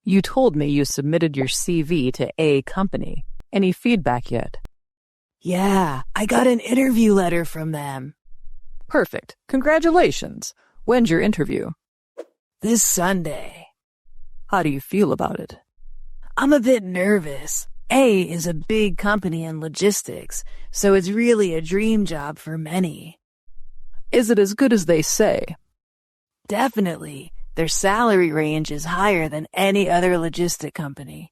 You told me you submitted your CV to A company. Any feedback yet? Yeah, I got an interview letter from them. Perfect. Congratulations. When's your interview? This Sunday. How do you feel about it? I'm a bit nervous. A is a big company in logistics, so it's really a dream job for many. Is it as good as they say? Definitely. Their salary range is higher than any other logistic company.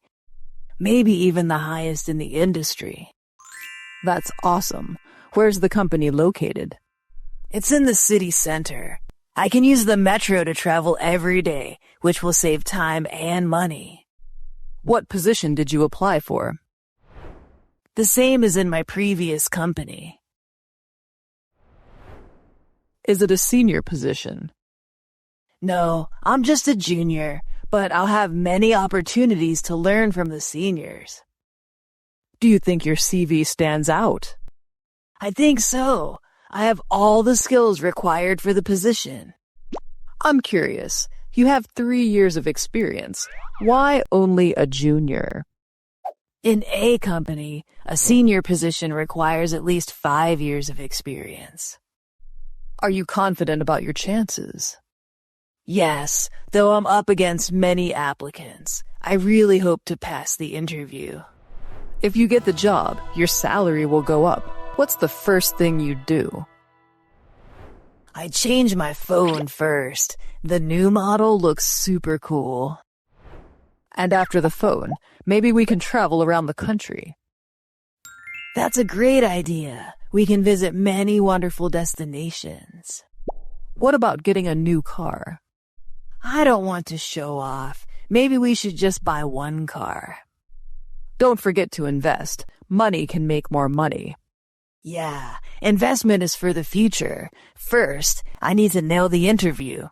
Maybe even the highest in the industry. That's awesome. Where's the company located? It's in the city center. I can use the metro to travel every day, which will save time and money. What position did you apply for? The same as in my previous company. Is it a senior position? No, I'm just a junior, but I'll have many opportunities to learn from the seniors. Do you think your CV stands out? I think so. I have all the skills required for the position. I'm curious. You have 3 years of experience. Why only a junior? In A company, a senior position requires at least 5 years of experience. Are you confident about your chances? Yes, though I'm up against many applicants. I really hope to pass the interview. If you get the job, your salary will go up. What's the first thing you'd do? I'd change my phone first. The new model looks super cool. And after the phone, maybe we can travel around the country. That's a great idea. We can visit many wonderful destinations. What about getting a new car? I don't want to show off. Maybe we should just buy one car. Don't forget to invest. Money can make more money. Yeah, investment is for the future. First, I need to nail the interview.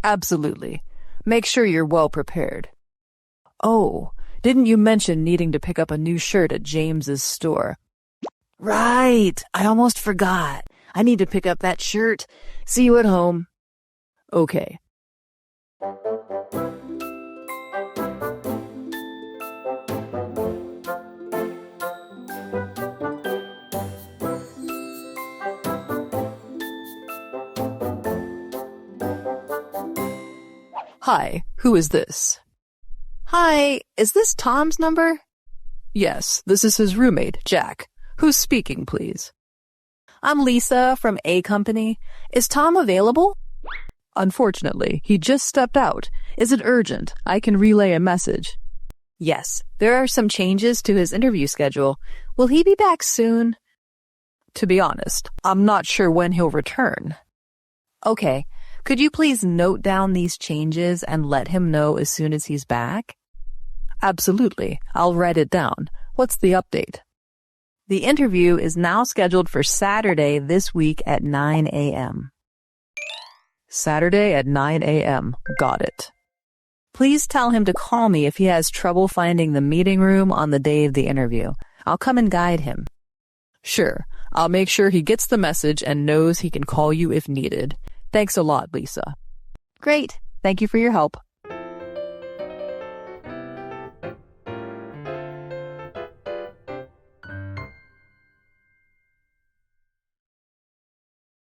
Absolutely. Make sure you're well prepared. Oh, didn't you mention needing to pick up a new shirt at James's store? Right, I almost forgot. I need to pick up that shirt. See you at home. Okay. Hi, who is this? Hi, is this Tom's number? Yes, this is his roommate, Jack. Who's speaking, please? I'm Lisa from A Company. Is Tom available? Unfortunately, he just stepped out. Is it urgent? I can relay a message. Yes, there are some changes to his interview schedule. Will he be back soon? To be honest, I'm not sure when he'll return. Okay. Could you please note down these changes and let him know as soon as he's back? Absolutely. I'll write it down. What's the update? The interview is now scheduled for Saturday this week at 9 a.m. Saturday at 9 a.m. Got it. Please tell him to call me if he has trouble finding the meeting room on the day of the interview. I'll come and guide him. Sure. I'll make sure he gets the message and knows he can call you if needed. Thanks a lot, Lisa. Great. Thank you for your help.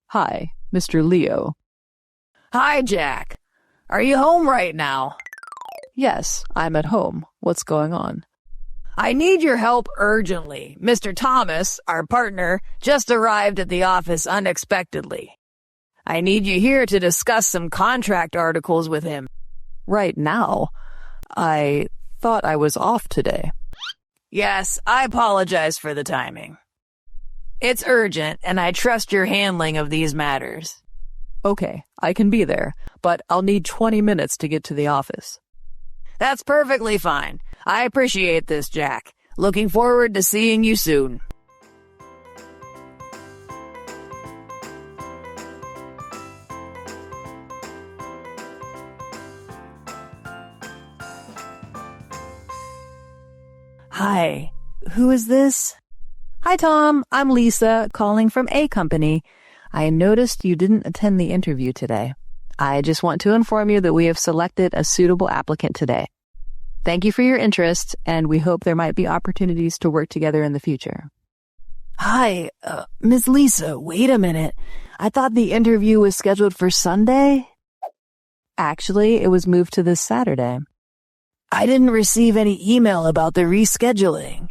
Hi, Mr. Leo. Hi, Jack. Are you home right now? Yes, I'm at home. What's going on? I need your help urgently. Mr. Thomas, our partner, just arrived at the office unexpectedly. I need you here to discuss some contract articles with him. Right now? I thought I was off today. Yes, I apologize for the timing. It's urgent, and I trust your handling of these matters. Okay, I can be there, but I'll need 20 minutes to get to the office. That's perfectly fine. I appreciate this, Jack. Looking forward to seeing you soon. Hi, who is this? Hi, Tom. I'm Lisa, calling from A Company. I noticed you didn't attend the interview today. I just want to inform you that we have selected a suitable applicant today. Thank you for your interest, and we hope there might be opportunities to work together in the future. Hi, Miss Lisa, wait a minute. I thought the interview was scheduled for Sunday? Actually, it was moved to this Saturday. I didn't receive any email about the rescheduling.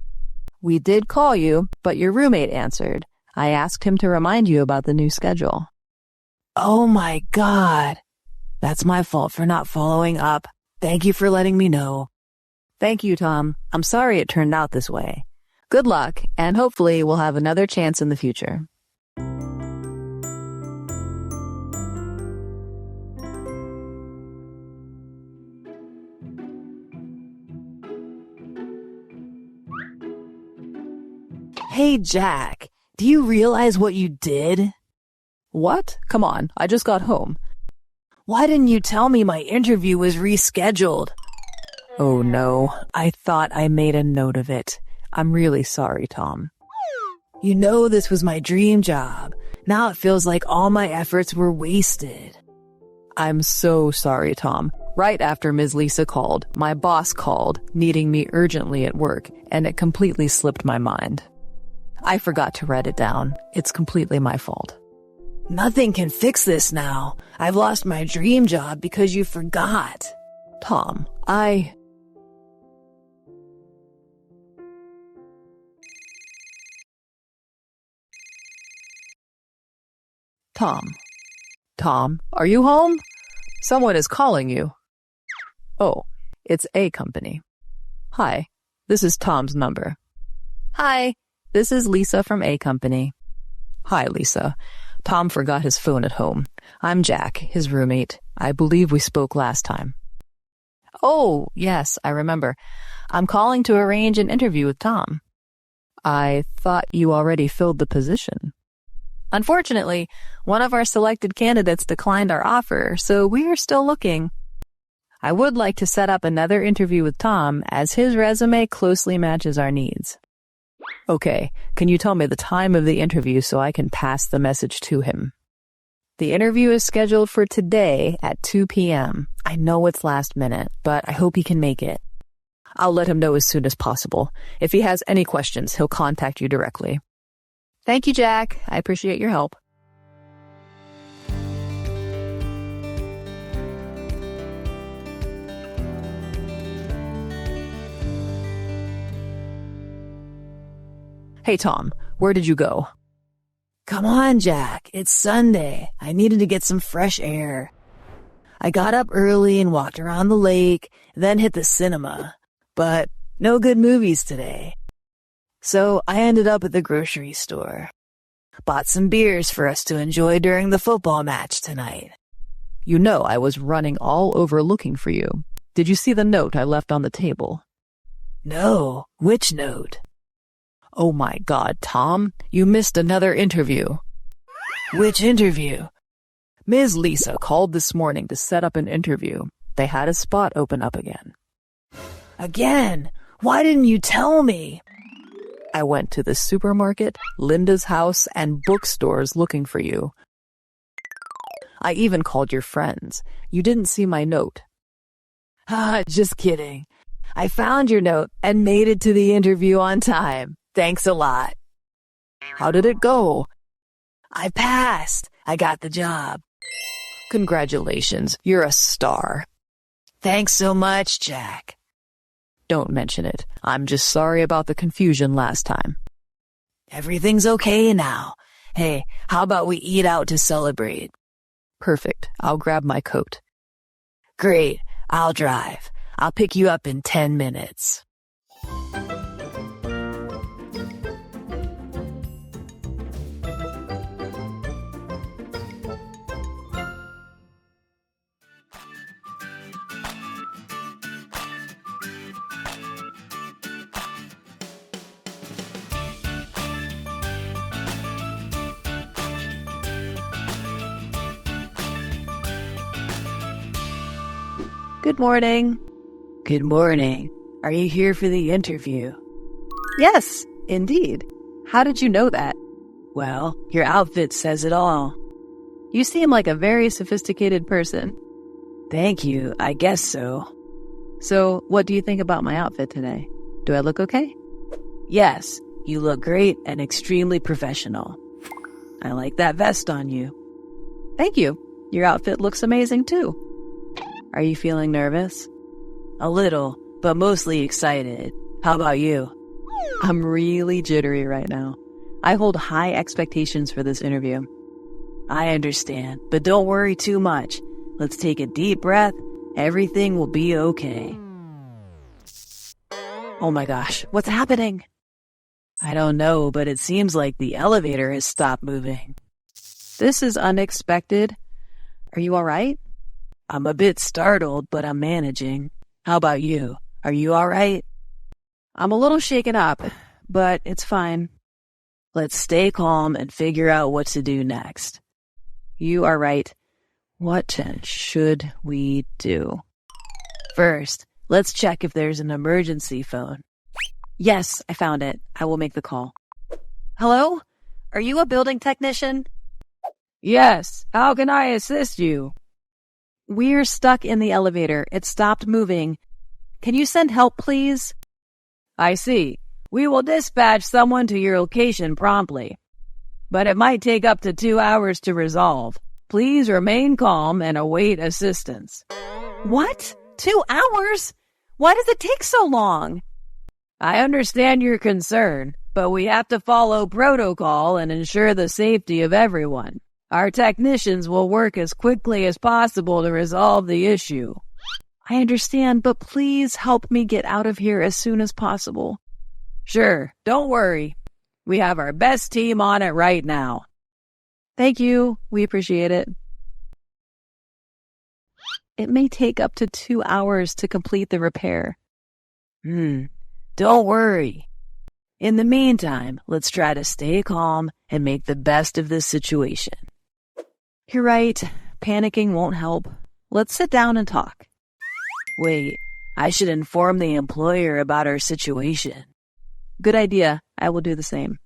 We did call you, but your roommate answered. I asked him to remind you about the new schedule. Oh my God. That's my fault for not following up. Thank you for letting me know. Thank you, Tom. I'm sorry it turned out this way. Good luck, and hopefully we'll have another chance in the future. Hey, Jack, do you realize what you did? What? Come on, I just got home. Why didn't you tell me my interview was rescheduled? Oh no, I thought I made a note of it. I'm really sorry, Tom. You know this was my dream job. Now it feels like all my efforts were wasted. I'm so sorry, Tom. Right after Ms. Lisa called, my boss called, needing me urgently at work, and it completely slipped my mind. I forgot to write it down. It's completely my fault. Nothing can fix this now. I've lost my dream job because you forgot. Tom, Tom, are you home? Someone is calling you. Oh, it's A Company. Hi, this is Tom's number. Hi, this is Lisa from A Company. Hi, Lisa. Tom forgot his phone at home. I'm Jack, his roommate. I believe we spoke last time. Oh, yes, I remember. I'm calling to arrange an interview with Tom. I thought you already filled the position. Unfortunately, one of our selected candidates declined our offer, so we are still looking. I would like to set up another interview with Tom, as his resume closely matches our needs. Okay, can you tell me the time of the interview so I can pass the message to him? The interview is scheduled for today at 2 p.m. I know it's last minute, but I hope he can make it. I'll let him know as soon as possible. If he has any questions, he'll contact you directly. Thank you, Jack. I appreciate your help. Hey, Tom, where did you go? Come on, Jack. It's Sunday. I needed to get some fresh air. I got up early and walked around the lake, then hit the cinema. But no good movies today. So I ended up at the grocery store. Bought some beers for us to enjoy during the football match tonight. You know I was running all over looking for you. Did you see the note I left on the table? No. Which note? Oh my God, Tom, you missed another interview. Which interview? Ms. Lisa called this morning to set up an interview. They had a spot open up again. Again? Why didn't you tell me? I went to the supermarket, Linda's house, and bookstores looking for you. I even called your friends. You didn't see my note. Just kidding. I found your note and made it to the interview on time. Thanks a lot. How did it go? I passed. I got the job. Congratulations. You're a star. Thanks so much, Jack. Don't mention it. I'm just sorry about the confusion last time. Everything's okay now. Hey, how about we eat out to celebrate? Perfect. I'll grab my coat. Great. I'll drive. I'll pick you up in 10 minutes. Good morning. Good morning. Are you here for the interview? Yes, indeed. How did you know that? Well, your outfit says it all. You seem like a very sophisticated person. Thank you, I guess so. So, what do you think about my outfit today? Do I look okay? Yes, you look great and extremely professional. I like that vest on you. Thank you. Your outfit looks amazing too. Are you feeling nervous? A little, but mostly excited. How about you? I'm really jittery right now. I hold high expectations for this interview. I understand, but don't worry too much. Let's take a deep breath. Everything will be okay. Oh my gosh, what's happening? I don't know, but it seems like the elevator has stopped moving. This is unexpected. Are you all right? I'm a bit startled, but I'm managing. How about you? Are you all right? I'm a little shaken up, but it's fine. Let's stay calm and figure out what to do next. You are right. What should we do? First, let's check if there's an emergency phone. Yes, I found it. I will make the call. Hello? Are you a building technician? Yes. How can I assist you? We're stuck in the elevator. It stopped moving. Can you send help, please? I see. We will dispatch someone to your location promptly. But it might take up to 2 hours to resolve. Please remain calm and await assistance. What? 2 hours? Why does it take so long? I understand your concern, but we have to follow protocol and ensure the safety of everyone. Our technicians will work as quickly as possible to resolve the issue. I understand, but please help me get out of here as soon as possible. Sure, don't worry. We have our best team on it right now. Thank you. We appreciate it. It may take up to 2 hours to complete the repair. Don't worry. In the meantime, let's try to stay calm and make the best of this situation. You're right. Panicking won't help. Let's sit down and talk. Wait, I should inform the employer about our situation. Good idea. I will do the same.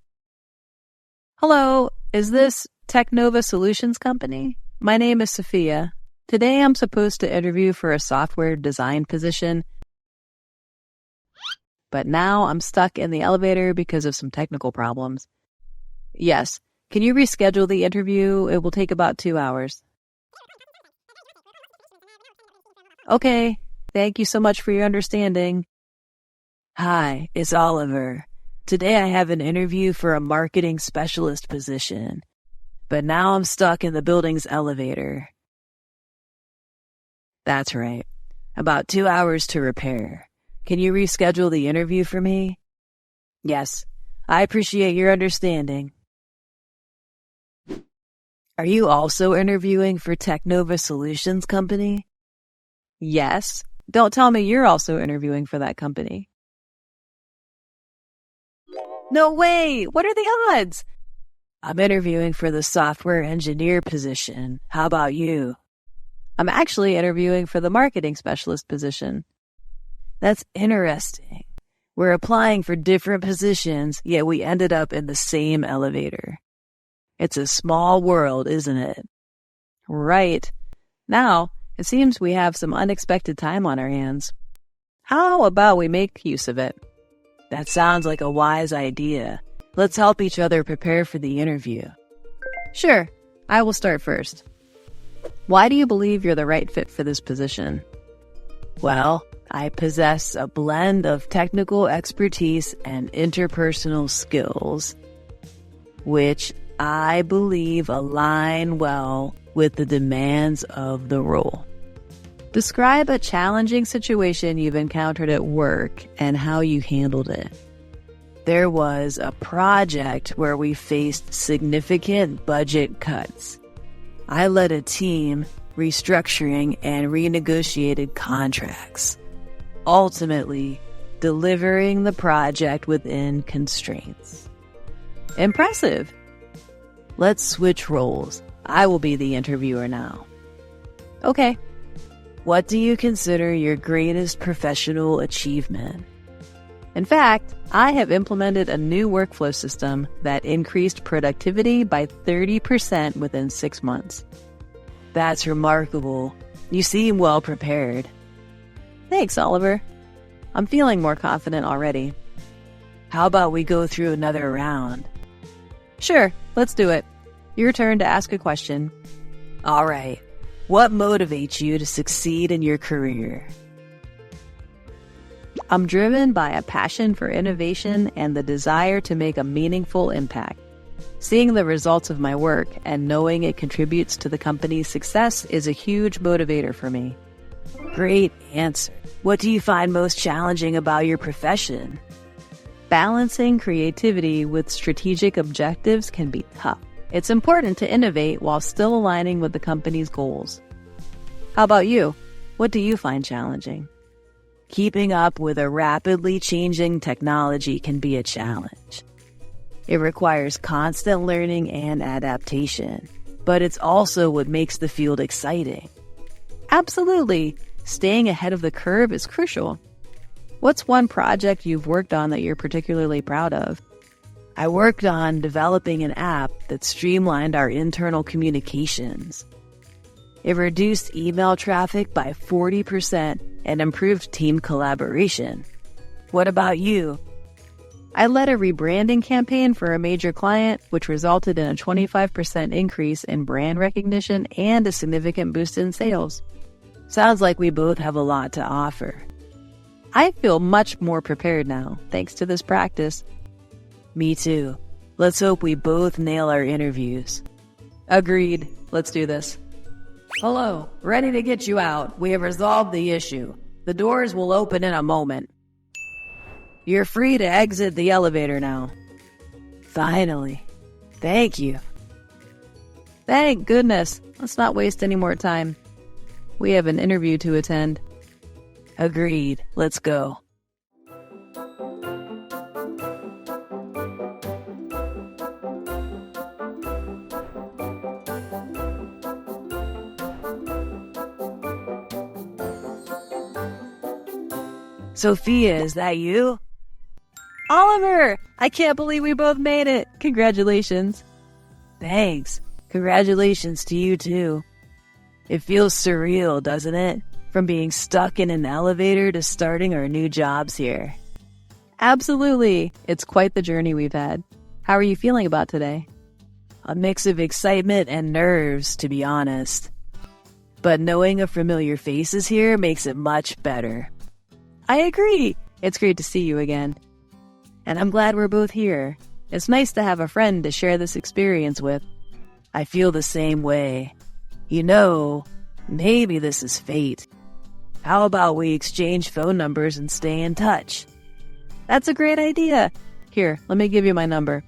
Hello, is this Technova Solutions Company? My name is Sophia. Today I'm supposed to interview for a software design position, but now I'm stuck in the elevator because of some technical problems. Yes, can you reschedule the interview? It will take about 2 hours. Okay, thank you so much for your understanding. Hi, it's Oliver. Today I have an interview for a marketing specialist position, but now I'm stuck in the building's elevator. That's right. About 2 hours to repair. Can you reschedule the interview for me? Yes, I appreciate your understanding. Are you also interviewing for Technova Solutions Company? Yes. Don't tell me you're also interviewing for that company. No way! What are the odds? I'm interviewing for the software engineer position. How about you? I'm actually interviewing for the marketing specialist position. That's interesting. We're applying for different positions, yet we ended up in the same elevator. It's a small world, isn't it? Right. Now, it seems we have some unexpected time on our hands. How about we make use of it? That sounds like a wise idea. Let's help each other prepare for the interview. Sure. I will start first. Why do you believe you're the right fit for this position? Well, I possess a blend of technical expertise and interpersonal skills, which I believe align well with the demands of the role. Describe a challenging situation you've encountered at work and how you handled it. There was a project where we faced significant budget cuts. I led a team restructuring and renegotiated contracts, ultimately delivering the project within constraints. Impressive. Let's switch roles. I will be the interviewer now. Okay. What do you consider your greatest professional achievement? In fact, I have implemented a new workflow system that increased productivity by 30% within 6 months. That's remarkable. You seem well prepared. Thanks, Oliver. I'm feeling more confident already. How about we go through another round? Sure, let's do it. Your turn to ask a question. All right. What motivates you to succeed in your career? I'm driven by a passion for innovation and the desire to make a meaningful impact. Seeing the results of my work and knowing it contributes to the company's success is a huge motivator for me. Great answer. What do you find most challenging about your profession? Balancing creativity with strategic objectives can be tough. It's important to innovate while still aligning with the company's goals. How about you? What do you find challenging? Keeping up with a rapidly changing technology can be a challenge. It requires constant learning and adaptation, but it's also what makes the field exciting. Absolutely. Staying ahead of the curve is crucial. What's one project you've worked on that you're particularly proud of? I worked on developing an app that streamlined our internal communications. It reduced email traffic by 40% and improved team collaboration. What about you? I led a rebranding campaign for a major client, which resulted in a 25% increase in brand recognition and a significant boost in sales. Sounds like we both have a lot to offer. I feel much more prepared now, thanks to this practice. Me too. Let's hope we both nail our interviews. Agreed. Let's do this. Hello. Ready to get you out. We have resolved the issue. The doors will open in a moment. You're free to exit the elevator now. Finally. Thank you. Thank goodness. Let's not waste any more time. We have an interview to attend. Agreed. Let's go. Sophia, is that you? Oliver! I can't believe we both made it. Congratulations. Thanks. Congratulations to you too. It feels surreal, doesn't it? From being stuck in an elevator to starting our new jobs here. Absolutely. It's quite the journey we've had. How are you feeling about today? A mix of excitement and nerves, to be honest. But knowing a familiar face is here makes it much better. I agree. It's great to see you again. And I'm glad we're both here. It's nice to have a friend to share this experience with. I feel the same way. You know, maybe this is fate. How about we exchange phone numbers and stay in touch? That's a great idea. Here, let me give you my number.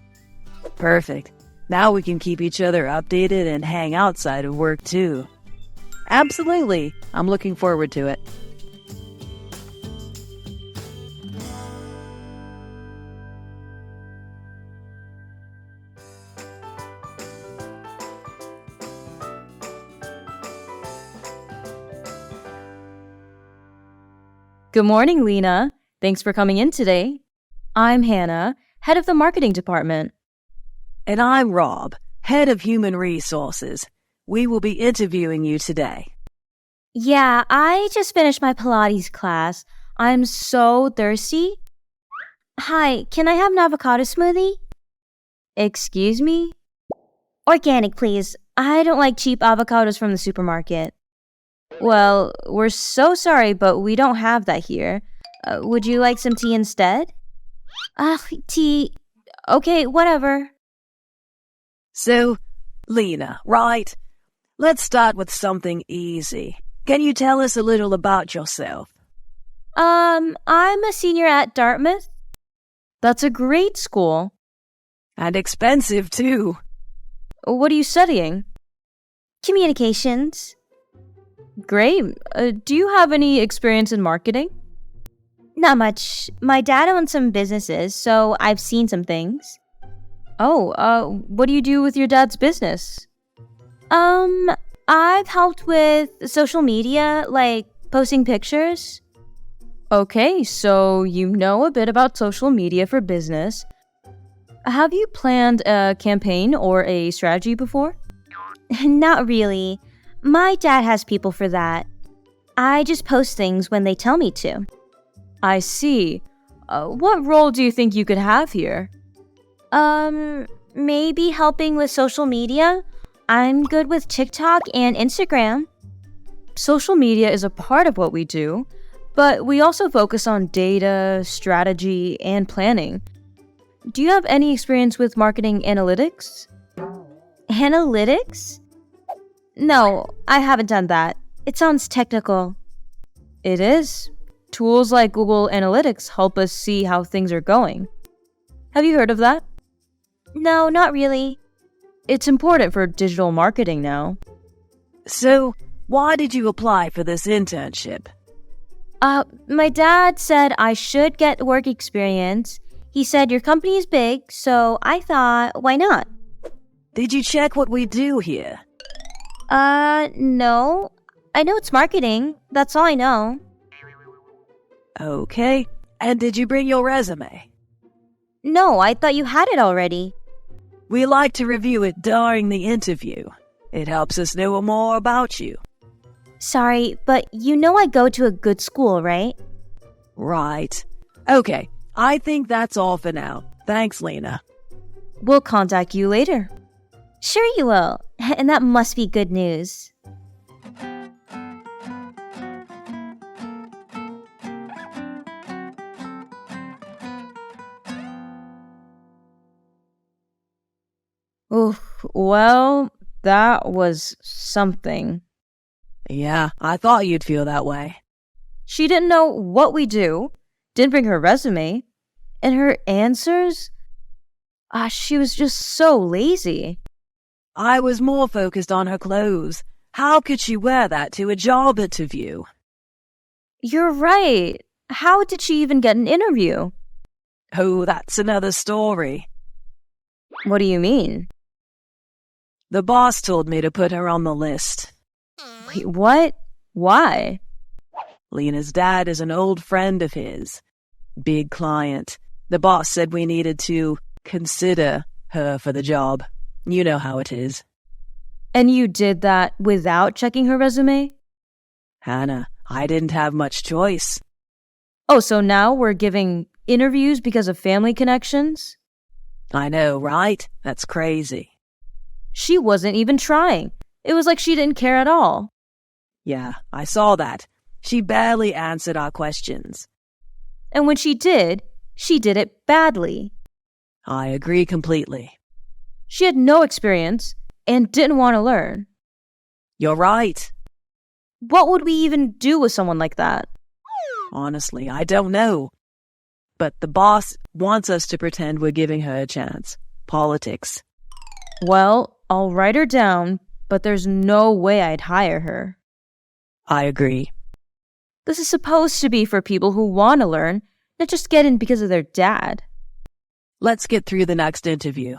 Perfect. Now we can keep each other updated and hang outside of work too. Absolutely. I'm looking forward to it. Good morning, Lena. Thanks for coming in today. I'm Hannah, head of the marketing department. And I'm Rob, head of human resources. We will be interviewing you today. Yeah, I just finished my Pilates class. I'm so thirsty. Hi, can I have an avocado smoothie? Excuse me? Organic, please. I don't like cheap avocados from the supermarket. Well, we're so sorry, but we don't have that here. Would you like some tea instead? Tea. Okay, whatever. So, Lena, right? Let's start with something easy. Can you tell us a little about yourself? I'm a senior at Dartmouth. That's a great school. And expensive, too. What are you studying? Communications. Great. Do you have any experience in marketing? Not much. My dad owns some businesses, so I've seen some things. Oh, what do you do with your dad's business? I've helped with social media, like posting pictures. Okay, so you know a bit about social media for business. Have you planned a campaign or a strategy before? Not really. My dad has people for that. I just post things when they tell me to. I see. What role do you think you could have here? Maybe helping with social media? I'm good with TikTok and Instagram. Social media is a part of what we do, but we also focus on data, strategy, and planning. Do you have any experience with marketing analytics? Analytics? No, I haven't done that. It sounds technical. It is. Tools like Google Analytics help us see how things are going. Have you heard of that? No, not really. It's important for digital marketing now. So, why did you apply for this internship? My dad said I should get work experience. He said your company is big, so I thought, why not? Did you check what we do here? No. I know it's marketing. That's all I know. Okay. And did you bring your resume? No, I thought you had it already. We like to review it during the interview. It helps us know more about you. Sorry, but you know I go to a good school, right? Right. Okay, I think that's all for now. Thanks, Lena. We'll contact you later. Sure you will. And that must be good news. Oof, well, that was something. Yeah, I thought you'd feel that way. She didn't know what we do, didn't bring her resume, and her answers? She was just so lazy. I was more focused on her clothes. How could she wear that to a job interview? You're right. How did she even get an interview? Oh, that's another story. What do you mean? The boss told me to put her on the list. Wait, what? Why? Lena's dad is an old friend of his. Big client. The boss said we needed to consider her for the job. You know how it is. And you did that without checking her resume? Hannah, I didn't have much choice. Oh, so now we're giving interviews because of family connections? I know, right? That's crazy. She wasn't even trying. It was like she didn't care at all. Yeah, I saw that. She barely answered our questions. And when she did it badly. I agree completely. She had no experience and didn't want to learn. You're right. What would we even do with someone like that? Honestly, I don't know. But the boss wants us to pretend we're giving her a chance. Politics. Well, I'll write her down, but there's no way I'd hire her. I agree. This is supposed to be for people who want to learn, not just get in because of their dad. Let's get through the next interview.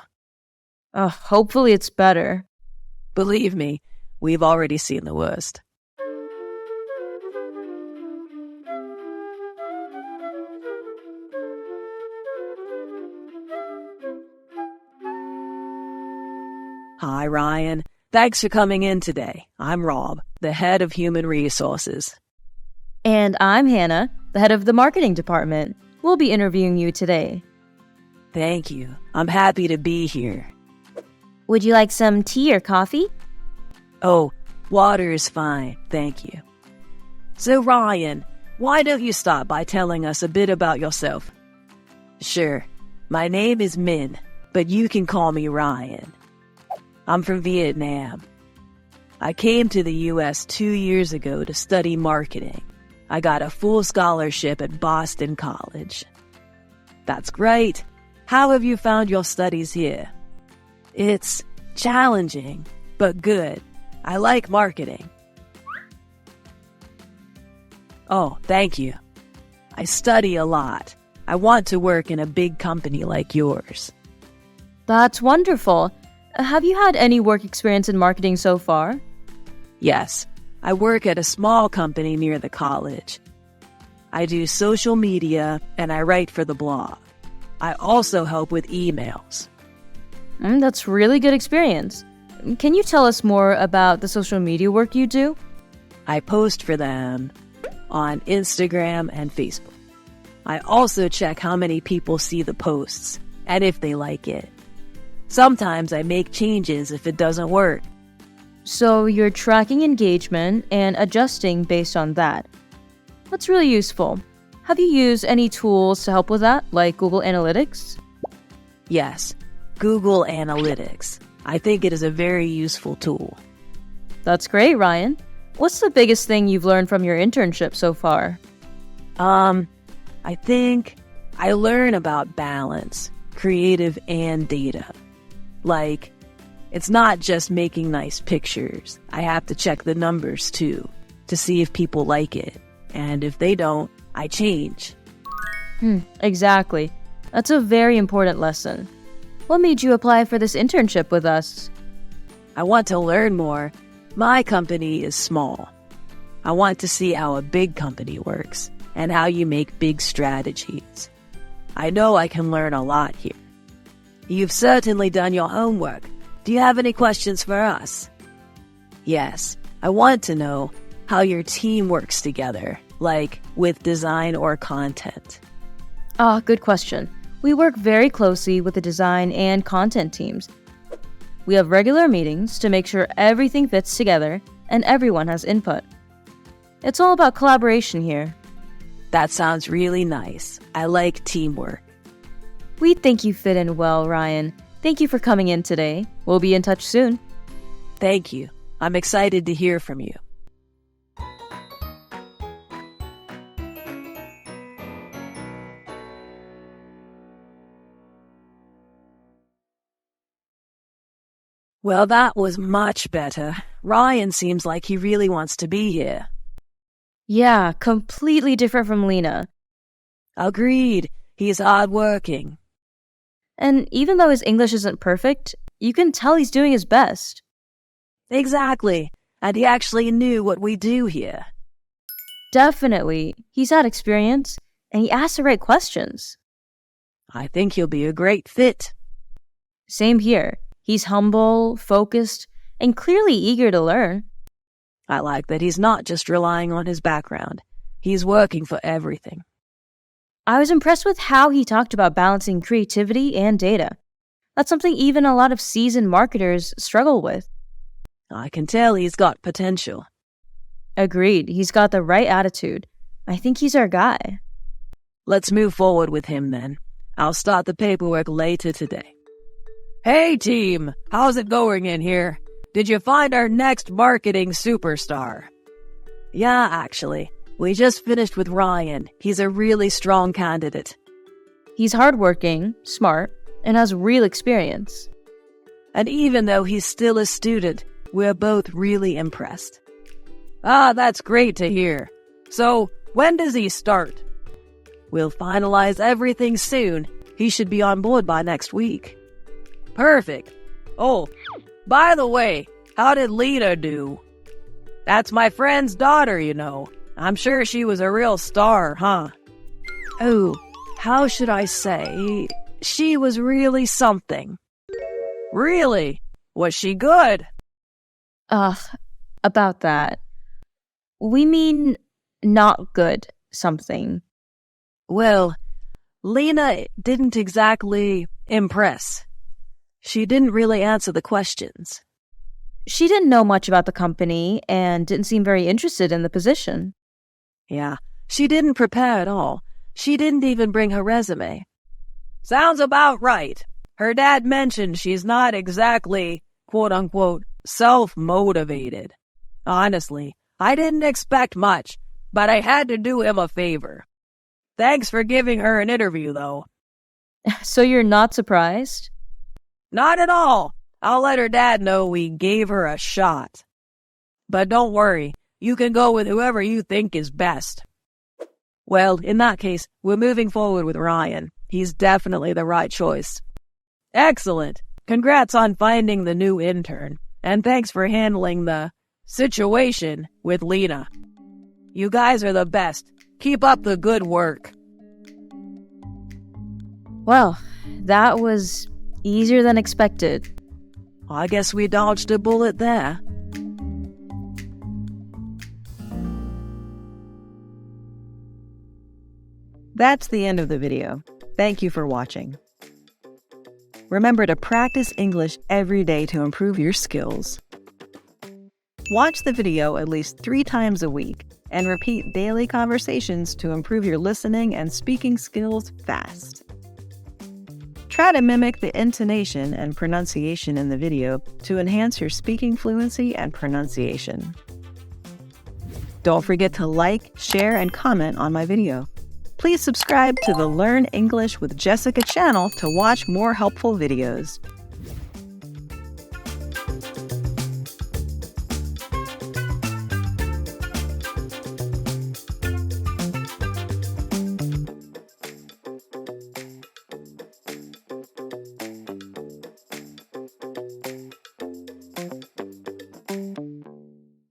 Hopefully it's better. Believe me, we've already seen the worst. Hi, Ryan. Thanks for coming in today. I'm Rob, the head of Human Resources. And I'm Hannah, the head of the marketing department. We'll be interviewing you today. Thank you. I'm happy to be here. Would you like some tea or coffee? Oh, water is fine, thank you. So, Ryan, why don't you start by telling us a bit about yourself? Sure, my name is Min, but you can call me Ryan. I'm from Vietnam. I came to the U.S. 2 years ago to study marketing. I got a full scholarship at Boston College. That's great. How have you found your studies here? It's challenging, but good. I like marketing. Oh, thank you. I study a lot. I want to work in a big company like yours. That's wonderful. Have you had any work experience in marketing so far? Yes, I work at a small company near the college. I do social media and I write for the blog. I also help with emails. That's really good experience. Can you tell us more about the social media work you do? I post for them on Instagram and Facebook. I also check how many people see the posts and if they like it. Sometimes I make changes if it doesn't work. So you're tracking engagement and adjusting based on that. That's really useful. Have you used any tools to help with that, like Google Analytics? Yes, Google Analytics. I think it is a very useful tool. That's great, Ryan. What's the biggest thing you've learned from your internship so far? I think I learn about balance, creative and data. Like, it's not just making nice pictures. I have to check the numbers too, to see if people like it. And if they don't, I change. Exactly. That's a very important lesson. What made you apply for this internship with us? I want to learn more. My company is small. I want to see how a big company works and how you make big strategies. I know I can learn a lot here. You've certainly done your homework. Do you have any questions for us? Yes, I want to know how your team works together, like with design or content. Good question. We work very closely with the design and content teams. We have regular meetings to make sure everything fits together and everyone has input. It's all about collaboration here. That sounds really nice. I like teamwork. We think you fit in well, Ryan. Thank you for coming in today. We'll be in touch soon. Thank you. I'm excited to hear from you. Well, that was much better. Ryan seems like he really wants to be here. Yeah, completely different from Lena. Agreed. He's hardworking. And even though his English isn't perfect, you can tell he's doing his best. Exactly. And he actually knew what we do here. Definitely. He's had experience, and he asked the right questions. I think he'll be a great fit. Same here. He's humble, focused, and clearly eager to learn. I like that he's not just relying on his background. He's working for everything. I was impressed with how he talked about balancing creativity and data. That's something even a lot of seasoned marketers struggle with. I can tell he's got potential. Agreed. He's got the right attitude. I think he's our guy. Let's move forward with him then. I'll start the paperwork later today. Hey team, how's it going in here? Did you find our next marketing superstar? Yeah, actually. We just finished with Ryan. He's a really strong candidate. He's hardworking, smart, and has real experience. And even though he's still a student, we're both really impressed. Ah, that's great to hear. So, when does he start? We'll finalize everything soon. He should be on board by next week. Perfect. Oh, by the way, how did Lena do? That's my friend's daughter, you know. I'm sure she was a real star, huh? Oh, how should I say? She was really something. Really? Was she good? About that. We mean not good something. Well, Lena didn't exactly impress. She didn't really answer the questions. She didn't know much about the company and didn't seem very interested in the position. Yeah, she didn't prepare at all. She didn't even bring her resume. Sounds about right. Her dad mentioned she's not exactly, quote-unquote, self-motivated. Honestly, I didn't expect much, but I had to do him a favor. Thanks for giving her an interview, though. So you're not surprised? Not at all. I'll let her dad know we gave her a shot. But don't worry, you can go with whoever you think is best. Well, in that case, we're moving forward with Ryan. He's definitely the right choice. Excellent. Congrats on finding the new intern. And thanks for handling the situation with Lena. You guys are the best. Keep up the good work. Well, that was easier than expected. I guess we dodged a bullet there. That's the end of the video. Thank you for watching. Remember to practice English every day to improve your skills. Watch the video at least 3 times a week and repeat daily conversations to improve your listening and speaking skills fast. Try to mimic the intonation and pronunciation in the video to enhance your speaking fluency and pronunciation. Don't forget to like, share, and comment on my video. Please subscribe to the Learn English with Jessica channel to watch more helpful videos.